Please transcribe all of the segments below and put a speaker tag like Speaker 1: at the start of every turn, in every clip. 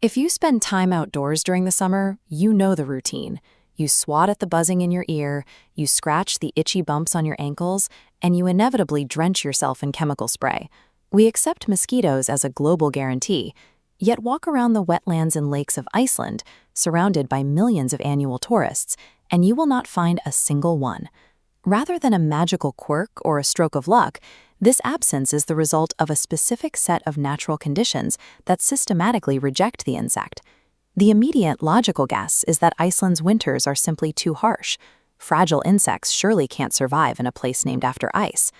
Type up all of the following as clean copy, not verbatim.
Speaker 1: If you spend time outdoors during the summer, you know the routine. You swat at the buzzing in your ear, you scratch the itchy bumps on your ankles, and you inevitably drench yourself in chemical spray. We accept mosquitoes as a global guarantee, yet walk around the wetlands and lakes of Iceland, surrounded by millions of annual tourists, and you will not find a single one. Rather than a magical quirk or a stroke of luck, this absence is the result of a specific set of natural conditions that systematically reject the insect. The immediate logical guess is that Iceland's winters are simply too harsh. Fragile insects surely can't survive in a place named after ice.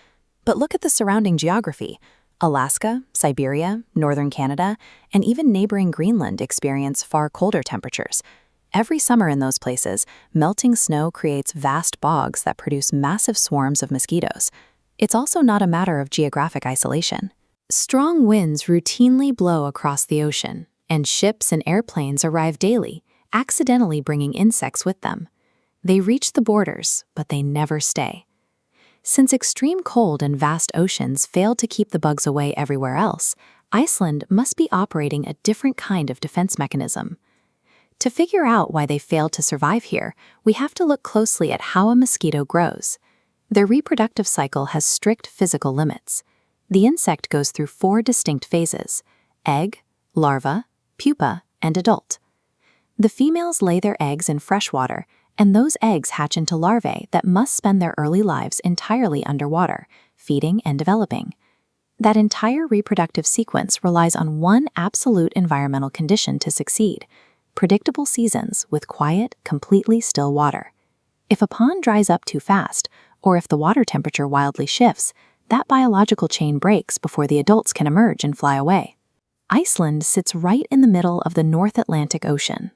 Speaker 1: But look at the surrounding geography. Alaska, Siberia, northern Canada, and even neighboring Greenland experience far colder temperatures. Every summer in those places, melting snow creates vast bogs that produce massive swarms of mosquitoes. It's also not a matter of geographic isolation. Strong winds routinely blow across the ocean, and ships and airplanes arrive daily, accidentally bringing insects with them. They reach the borders, but they never stay. Since extreme cold and vast oceans failed to keep the bugs away everywhere else, Iceland must be operating a different kind of defense mechanism. To figure out why they failed to survive here, we have to look closely at how a mosquito grows. Their reproductive cycle has strict physical limits. The insect goes through 4 distinct phases: egg, larva, pupa, and adult. The females lay their eggs in fresh water, and those eggs hatch into larvae that must spend their early lives entirely underwater, feeding and developing. That entire reproductive sequence relies on one absolute environmental condition to succeed: predictable seasons with quiet, completely still water. If a pond dries up too fast, or if the water temperature wildly shifts, that biological chain breaks before the adults can emerge and fly away. Iceland sits right in the middle of the North Atlantic Ocean.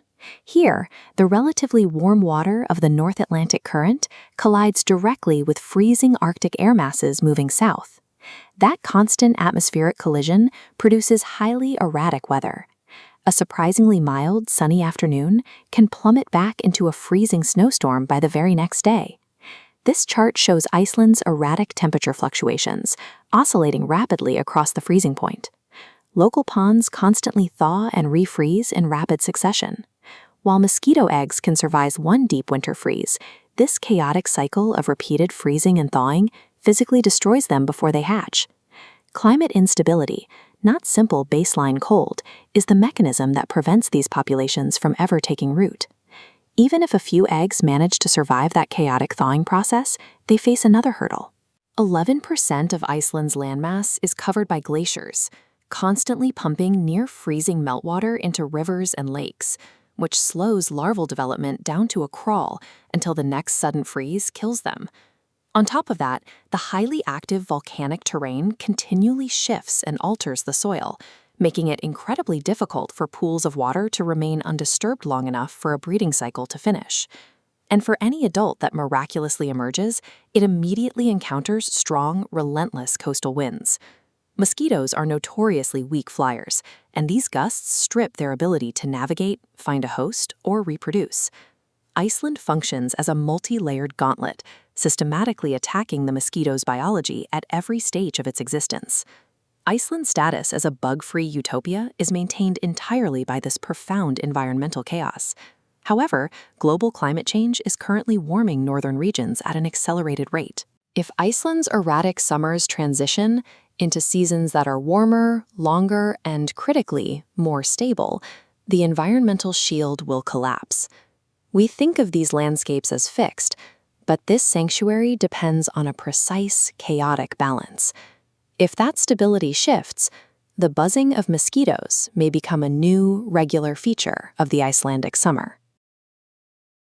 Speaker 1: Here, the relatively warm water of the North Atlantic Current collides directly with freezing Arctic air masses moving south. That constant atmospheric collision produces highly erratic weather. A surprisingly mild, sunny afternoon can plummet back into a freezing snowstorm by the very next day. This chart shows Iceland's erratic temperature fluctuations, oscillating rapidly across the freezing point. Local ponds constantly thaw and refreeze in rapid succession. While mosquito eggs can survive one deep winter freeze, this chaotic cycle of repeated freezing and thawing physically destroys them before they hatch. Climate instability, not simple baseline cold, is the mechanism that prevents these populations from ever taking root. Even if a few eggs manage to survive that chaotic thawing process, they face another hurdle. 11% of Iceland's landmass is covered by glaciers, constantly pumping near-freezing meltwater into rivers and lakes, which slows larval development down to a crawl until the next sudden freeze kills them. On top of that, the highly active volcanic terrain continually shifts and alters the soil, making it incredibly difficult for pools of water to remain undisturbed long enough for a breeding cycle to finish. And for any adult that miraculously emerges, it immediately encounters strong, relentless coastal winds. Mosquitoes are notoriously weak flyers, and these gusts strip their ability to navigate, find a host, or reproduce. Iceland functions as a multi-layered gauntlet, systematically attacking the mosquito's biology at every stage of its existence. Iceland's status as a bug-free utopia is maintained entirely by this profound environmental chaos. However, global climate change is currently warming northern regions at an accelerated rate. If Iceland's erratic summers transition into seasons that are warmer, longer, and critically more stable, the environmental shield will collapse. We think of these landscapes as fixed, but this sanctuary depends on a precise, chaotic balance. If that stability shifts, the buzzing of mosquitoes may become a new, regular feature of the Icelandic summer.